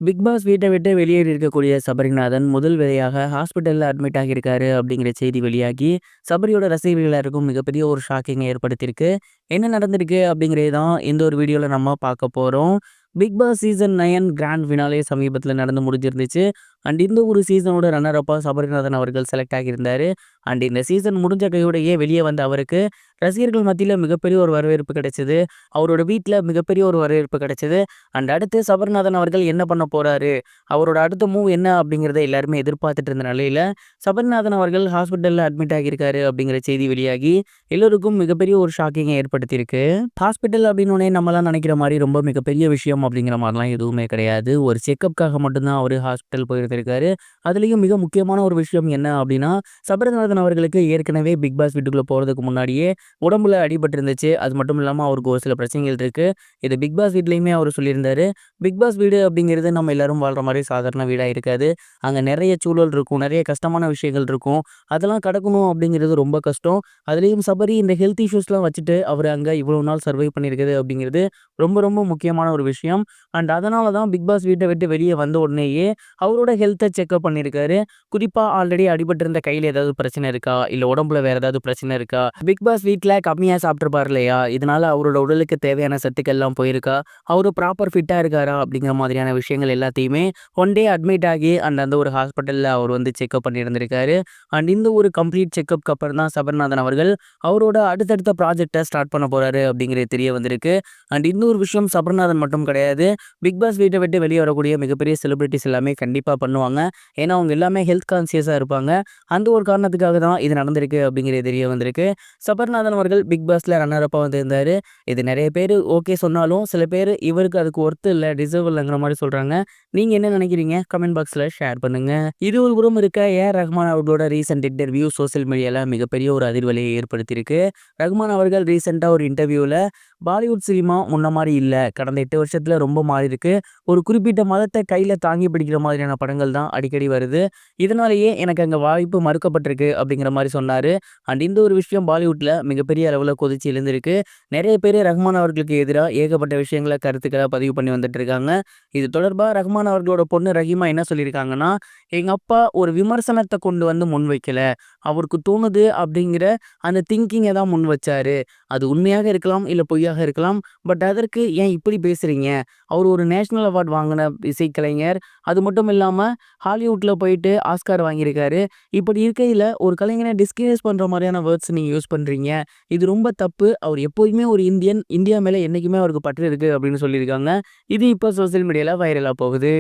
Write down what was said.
Big pass வீட்ட விட்டு வெளியேறி இருக்கக்கூடிய சபரிநாதன் முதல் வேலையாக ஹாஸ்பிட்டல்ல அட்மிட் ஆகியிருக்காரு அப்படிங்கிற செய்தி வெளியாகி, சபரியோட ரசிகர்கள் எல்லாருக்கும் மிகப்பெரிய ஒரு ஷாக்கிங்க ஏற்படுத்தியிருக்கு. என்ன நடந்திருக்கு அப்படிங்கிறது தான் இந்த ஒரு வீடியோல நம்ம பார்க்க போறோம். Bigg Boss season 9 grand finale சமீபத்தில நடந்து முடிஞ்சிருந்துச்சு. அண்ட் இந்த ஒரு சீசனோட ரன்னர் அப்பா சபரிநாதன் அவர்கள் செலக்ட் ஆகியிருந்தாரு. அண்ட் இந்த சீசன் முடிஞ்ச கையோடையே வெளியே வந்த அவருக்கு ரசிகர்கள் மத்தியில மிகப்பெரிய ஒரு வரவேற்பு கிடைச்சது. அவரோட வீட்ல மிகப்பெரிய ஒரு வரவேற்பு கிடைச்சது. அண்ட் அடுத்து சபரிநாதன் அவர்கள் என்ன பண்ண போறாரு? அவரோட அடுத்த மூவ் என்ன? அப்படிங்கிறத எல்லாருமே எதிர்பார்த்துட்டு இருந்த நிலையில, சபரிநாதன் அவர்கள் ஹாஸ்பிட்டல்ல அட்மிட் ஆகியிருக்காரு அப்படிங்கிற செய்தி வெளியாகி, எல்லோருக்கும் மிகப்பெரிய ஒரு ஷாக்கிங்கை ஏற்படுத்தியிருக்கு. ஹாஸ்பிட்டல் அப்படின்னோனே நம்மலாம் நினைக்கிற மாரி ரொம்ப மிகப்பெரிய விஷயம் அப்படிங்கிற மாரிலாம் எதுவுமே கிடையாது. ஒரு செக்கப்காக மட்டும் தான் அவரு ஹாஸ்பிட்டல் போயிருந்திருக்காரு. அதுலயும் மிக முக்கியமான ஒரு விஷயம் என்ன அப்படின்னா, சபரிநாதன் அவர்களுக்கு ஏற்கனவே பிக் பாஸ் வீட்டுக்குள்ள போறதுக்கு முன்னாடியே உடம்புல அடிபட்டு இருந்துச்சு. அது மட்டும் இல்லாம அவருக்கு ஒரு சில பிரச்சனைகள் இருக்கு. இது பிக் பாஸ் வீட்லயுமே அவரு சொல்லியிருந்தாரு. பிக் பாஸ் வீடு அப்படிங்கிறது நம்ம எல்லாரும் வாழ்ற மாரி சாதாரண வீடா இருக்காது. அங்க நெறைய சூழல் இருக்கும். நெறைய கஷ்டமான விஷயங்கள் இருக்கும். அதெல்லாம் கடக்கணும் அப்படிங்கிறது ரொம்ப கஷ்டம். அதுலயும் சபரி இந்த ஹெல்த் இஷ்யூஸ்லாம் வச்சுட்டு அவரு அங்க இவ்வளவு நாள் சர்வை பண்ணியிருக்குது அப்படிங்கிறது ரொம்ப ரொம்ப முக்கியமான ஒரு விஷயம். அண்ட் அதனால தான் பிக் பாஸ் வீட்ட விட்டு வெளிய வந்த உடனேயே அவரோட ஹெல்த்த செக்கப் பண்ணியிருக்காரு. குறிப்பா ஆல்ரெடி அடிபட்டிருந்த கையில ஏதாவது பிரச்சனை இருக்கா? இல்ல உடம்புல வேற ஏதாவது பிரச்சனை இருக்கா? பிக் பாஸ் வீட்ல கம்மியா சாப்பிட்டுருப்பார் இல்லையா? இதனால அவரோட உடலுக்கு தேவையான சத்துக்கள்லாம் போயிருக்கா? அவரு ப்ராப்பர் ஃபிட்டா இருக்காரா? அப்படிங்கிற மாதிரியான விஷயங்கள் எல்லாத்தையுமே ஒன் டே அட்மிட் ஆகி அந்த ஒரு ஹாஸ்பிட்டல்ல அவர் வந்து செக்கப் பண்ணியிருந்திருக்காரு. அண்ட் இந்த ஒரு கம்ப்ளீட் செக்கப்க்கு அப்புறம் தான் சபரிநாதன் அவர்கள் அவரோட அடுத்தடுத்த ப்ராஜெக்ட்ட ஸ்டார்ட் பண்ண போறாரு அப்படிங்கிறது தெரிய வந்திருக்கு. அண்ட் இன்னொரு விஷயம் சபரிநாதன் மட்டும் கிடையாது. பிக் பாஸ் வீட்ட விட்டு வெளிய வரக்கூடிய மிகப்பெரிய செலிபிரிட்டீஸ் எல்லாமே கண்டிப்பா பண்ணுவாங்க. ஏன்னா, அவங்க எல்லாமே ஹெல்த் கான்ஷியஸா இருப்பாங்க. அந்த ஒரு காரணத்துக்காக தான் இது நடந்திருக்கு அப்படிங்கிறது தெரிய வந்திருக்கு. சபரிநாதன் அவர்கள் பிக் பாஸ்ல ரன்னர் அப்பா வந்திருந்தாரு. இது நெறைய பேரு ஓகே சொன்னாலும், சில பேரு இவருக்கு அதுக்கு ஒர்த் இல்ல, டிசர்வ் இல்லங்கிற மாரி சொல்றாங்க. நீங்க என்ன நினைக்கிறீங்க? கமெண்ட் பாக்ஸ்ல ஷேர் பண்ணுங்க. இது ஒரு புறம் இருக்க ரஹ்மான் அவர்களோட ரீசென்ட் இன்டர்வியூ சோசியல் மீடியால மிகப்பெரிய ஒரு அதிர்வலையை ஏற்படுத்தியிருக்கு. ரஹ்மான் அவர்கள் ரீசென்ட்டா ஒரு இன்டர்வியூல பாலிவுட் சினிமா முன்ன மாரி இல்ல. கடந்த 8 வருஷத்துல ரொம்ப மாறியிருக்கு. ஒரு குறிப்பிட்ட மதத்த கையில தாங்கி பிடிக்கிற மாதிரியான படங்கள் தான் அடிக்கடி வருது. இதனாலேயே எனக்கு அங்க வாய்ப்பு மறுக்கப்பட்டிருக்கு அப்படிங்கிற மாரி சொன்னாரு. அண்ட் இந்த ஒரு விஷயம் பாலிவுட்ல மிகப்பெரிய அளவுல கொதிச்சு எழுந்திருக்கு. நெறைய பேரு ரஹ்மான் அவர்களுக்கு எதிரா ஏகப்பட்ட விஷயங்கள கருத்துக்கள பதிவு பண்ணி வந்துட்டு இருக்காங்க. இது தொடர்பா ரஹ்மான் அவர்களோட பொண்ணு ரஹீமா என்ன சொல்லியிருக்காங்கன்னா, எங்க அப்பா ஒரு விமர்சனத்த கொண்டு வந்து முன்வைக்கல. அவருக்கு தோணுது அப்படிங்கிற அந்த திங்கிங்க தான் முன் வச்சாரு. அது உண்மையாக இருக்கலாம், இல்ல பொய்யாக இருக்கலாம். பட் அதற்கு ஏன் இப்படி பேசுறீங்க? அவரு ஒரு நேஷனல் அவார்ட் வாங்குன இசைக்கலைஞர். அது மட்டும் இல்லாம ஹாலிவுட்ல போயிட்டு ஆஸ்கார் வாங்கியிருக்காரு. இப்படி இருக்கையில ஒரு கலைஞர டிஸ்கரேஜ் பண்ற மாரியான வேர்ட்ஸ் நீங்க யூஸ் பண்றீங்க. இது ரொம்ப தப்பு. அவர் எப்போதுமே ஒரு இந்தியன். இந்தியா மேல என்னைக்குமே அவருக்கு பற்று இருக்கு அப்படின்னு சொல்லியிருக்காங்க. இது இப்ப சோசியல் மீடியால வைரலா போகுது.